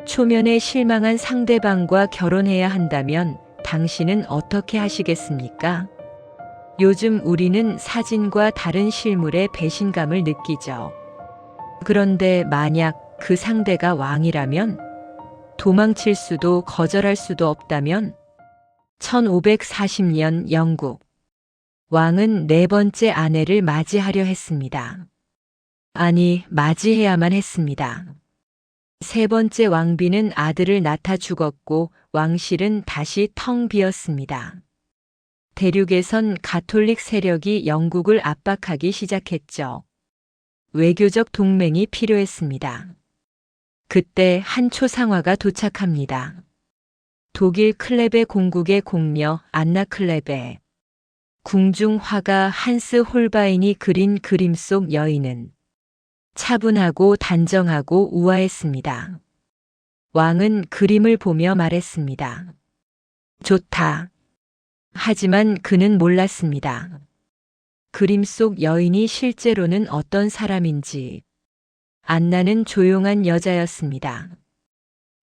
초면에 실망한 상대방과 결혼해야 한다면 당신은 어떻게 하시겠습니까? 요즘 우리는 사진과 다른 실물에 배신감을 느끼죠. 그런데 만약 그 상대가 왕이라면, 도망칠 수도 거절할 수도 없다면? 1540년 영국. 왕은 네 번째 아내를 맞이하려 했습니다. 아니, 맞이해야만 했습니다. 세 번째 왕비는 아들을 낳다 죽었고 왕실은 다시 텅 비었습니다. 대륙에선 가톨릭 세력이 영국을 압박하기 시작했죠. 외교적 동맹이 필요했습니다. 그때 한 초상화가 도착합니다. 독일 클레베 공국의 공녀 안나 클레베. 궁중 화가 한스 홀바인이 그린 그림 속 여인은 차분하고 단정하고 우아했습니다. 왕은 그림을 보며 말했습니다. 좋다. 하지만 그는 몰랐습니다. 그림 속 여인이 실제로는 어떤 사람인지. 안나는 조용한 여자였습니다.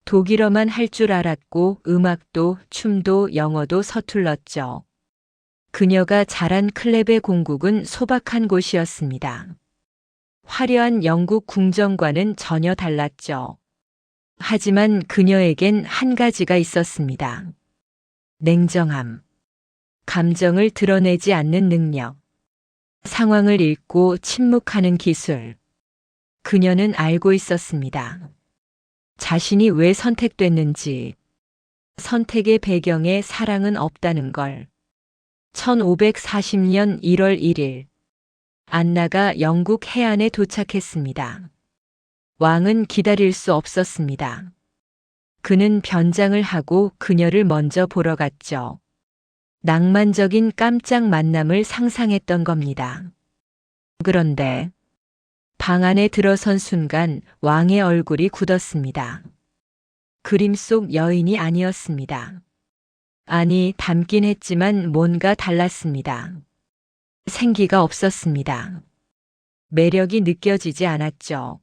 독일어만 할 줄 알았고 음악도 춤도 영어도 서툴렀죠. 그녀가 자란 클레베 공국은 소박한 곳이었습니다. 화려한 영국 궁정과는 전혀 달랐죠. 하지만 그녀에겐 한 가지가 있었습니다. 냉정함. 감정을 드러내지 않는 능력. 상황을 읽고 침묵하는 기술. 그녀는 알고 있었습니다. 자신이 왜 선택됐는지, 선택의 배경에 사랑은 없다는 걸. 1540년 1월 1일. 안나가 영국 해안에 도착했습니다. 왕은 기다릴 수 없었습니다. 그는 변장을 하고 그녀를 먼저 보러 갔죠. 낭만적인 깜짝 만남을 상상했던 겁니다. 그런데 방 안에 들어선 순간 왕의 얼굴이 굳었습니다. 그림 속 여인이 아니었습니다. 아니, 닮긴 했지만 뭔가 달랐습니다. 생기가 없었습니다. 매력이 느껴지지 않았죠.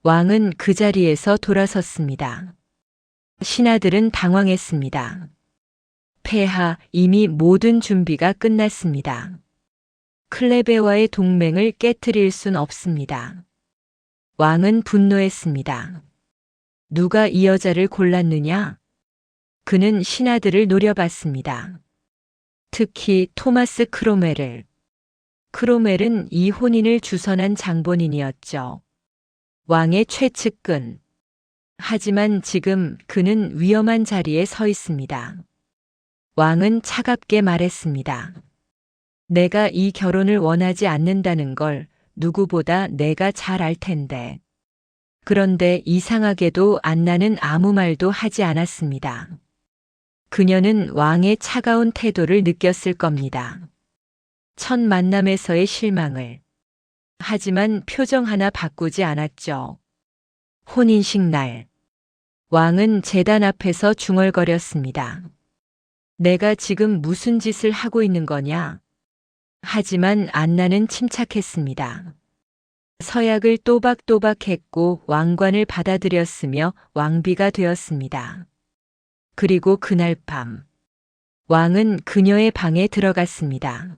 왕은 그 자리에서 돌아섰습니다. 신하들은 당황했습니다. 폐하, 이미 모든 준비가 끝났습니다. 클레베와의 동맹을 깨트릴 순 없습니다. 왕은 분노했습니다. 누가 이 여자를 골랐느냐? 그는 신하들을 노려봤습니다. 특히 토마스 크로멜을. 크로멜은 이 혼인을 주선한 장본인이었죠. 왕의 최측근. 하지만 지금 그는 위험한 자리에 서 있습니다. 왕은 차갑게 말했습니다. 내가 이 결혼을 원하지 않는다는 걸 누구보다 내가 잘 알 텐데. 그런데 이상하게도 안나는 아무 말도 하지 않았습니다. 그녀는 왕의 차가운 태도를 느꼈을 겁니다. 첫 만남에서의 실망을. 하지만 표정 하나 바꾸지 않았죠. 혼인식 날. 왕은 제단 앞에서 중얼거렸습니다. 내가 지금 무슨 짓을 하고 있는 거냐? 하지만 안나는 침착했습니다. 서약을 또박또박 했고 왕관을 받아들였으며 왕비가 되었습니다. 그리고 그날 밤, 왕은 그녀의 방에 들어갔습니다.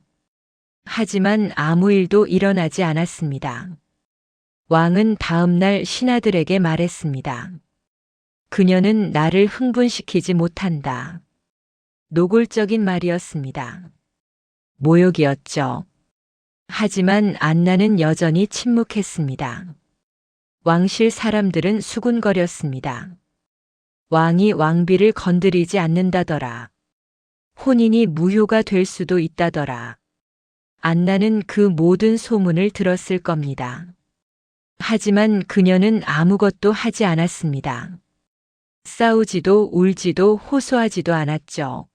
하지만 아무 일도 일어나지 않았습니다. 왕은 다음 날 신하들에게 말했습니다. 그녀는 나를 흥분시키지 못한다. 노골적인 말이었습니다. 모욕이었죠. 하지만 안나는 여전히 침묵했습니다. 왕실 사람들은 수군거렸습니다. 왕이 왕비를 건드리지 않는다더라. 혼인이 무효가 될 수도 있다더라. 안나는 그 모든 소문을 들었을 겁니다. 하지만 그녀는 아무것도 하지 않았습니다. 싸우지도 울지도 호소하지도 않았죠.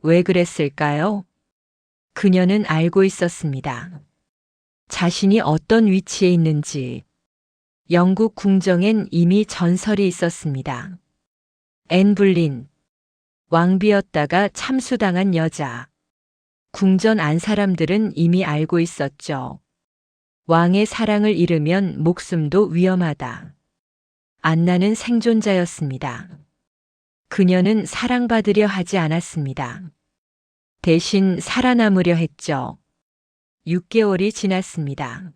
왜 그랬을까요? 그녀는 알고 있었습니다. 자신이 어떤 위치에 있는지. 영국 궁정엔 이미 전설이 있었습니다. 앤 불린. 왕비였다가 참수당한 여자. 궁전 안 사람들은 이미 알고 있었죠. 왕의 사랑을 잃으면 목숨도 위험하다. 안나는 생존자였습니다. 그녀는 사랑받으려 하지 않았습니다. 대신 살아남으려 했죠. 6개월이 지났습니다.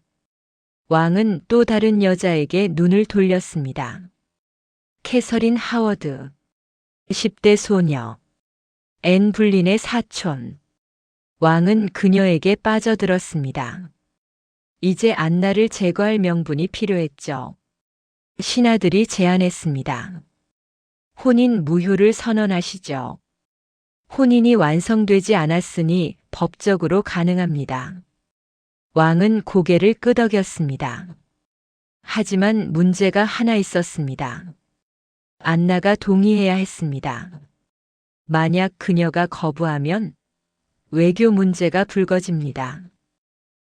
왕은 또 다른 여자에게 눈을 돌렸습니다. 캐서린 하워드, 10대 소녀, 앤 불린의 사촌. 왕은 그녀에게 빠져들었습니다. 이제 안나를 제거할 명분이 필요했죠. 신하들이 제안했습니다. 혼인 무효를 선언하시죠. 혼인이 완성되지 않았으니 법적으로 가능합니다. 왕은 고개를 끄덕였습니다. 하지만 문제가 하나 있었습니다. 안나가 동의해야 했습니다. 만약 그녀가 거부하면 외교 문제가 불거집니다.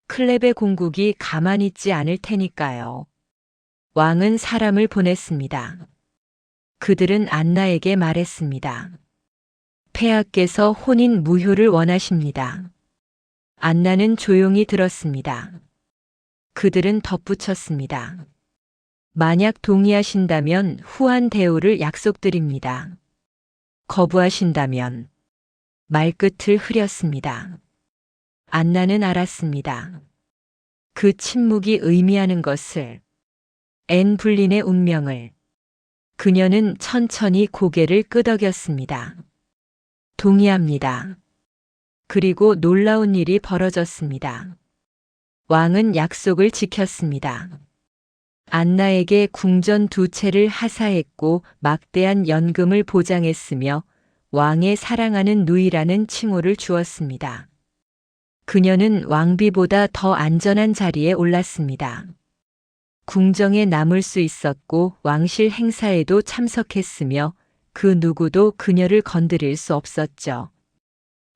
클렙의 공국이 가만히 있지 않을 테니까요. 왕은 사람을 보냈습니다. 그들은 안나에게 말했습니다. 폐하께서 혼인 무효를 원하십니다. 안나는 조용히 들었습니다. 그들은 덧붙였습니다. 만약 동의하신다면 후한 대우를 약속드립니다. 거부하신다면 말끝을 흐렸습니다. 안나는 알았습니다. 그 침묵이 의미하는 것을, 앤 불린의 운명을. 그녀는 천천히 고개를 끄덕였습니다. 동의합니다. 그리고 놀라운 일이 벌어졌습니다. 왕은 약속을 지켰습니다. 안나에게 궁전 2채를 하사했고 막대한 연금을 보장했으며 왕의 사랑하는 누이라는 칭호를 주었습니다. 그녀는 왕비보다 더 안전한 자리에 올랐습니다. 궁정에 남을 수 있었고 왕실 행사에도 참석했으며 그 누구도 그녀를 건드릴 수 없었죠.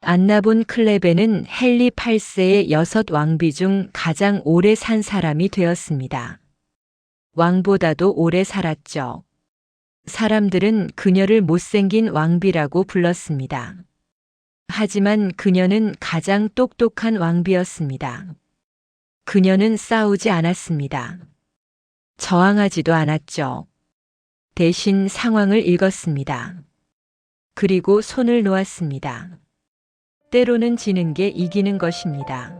안나 본 클레베는 헨리 8세의 6 왕비 중 가장 오래 산 사람이 되었습니다. 왕보다도 오래 살았죠. 사람들은 그녀를 못생긴 왕비라고 불렀습니다. 하지만 그녀는 가장 똑똑한 왕비였습니다. 그녀는 싸우지 않았습니다. 저항하지도 않았죠. 대신 상황을 읽었습니다. 그리고 손을 놓았습니다. 때로는 지는 게 이기는 것입니다.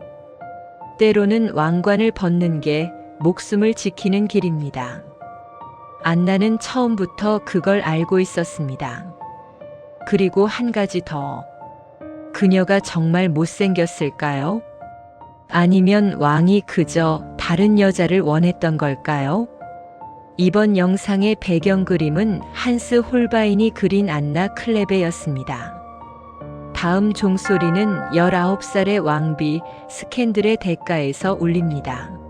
때로는 왕관을 벗는 게 목숨을 지키는 길입니다. 안나는 처음부터 그걸 알고 있었습니다. 그리고 한 가지 더. 그녀가 정말 못생겼을까요? 아니면 왕이 그저 다른 여자를 원했던 걸까요? 이번 영상의 배경 그림은 한스 홀바인이 그린 안나 클레베였습니다. 다음 종소리는 19살의 왕비 스캔들의 대가에서 울립니다.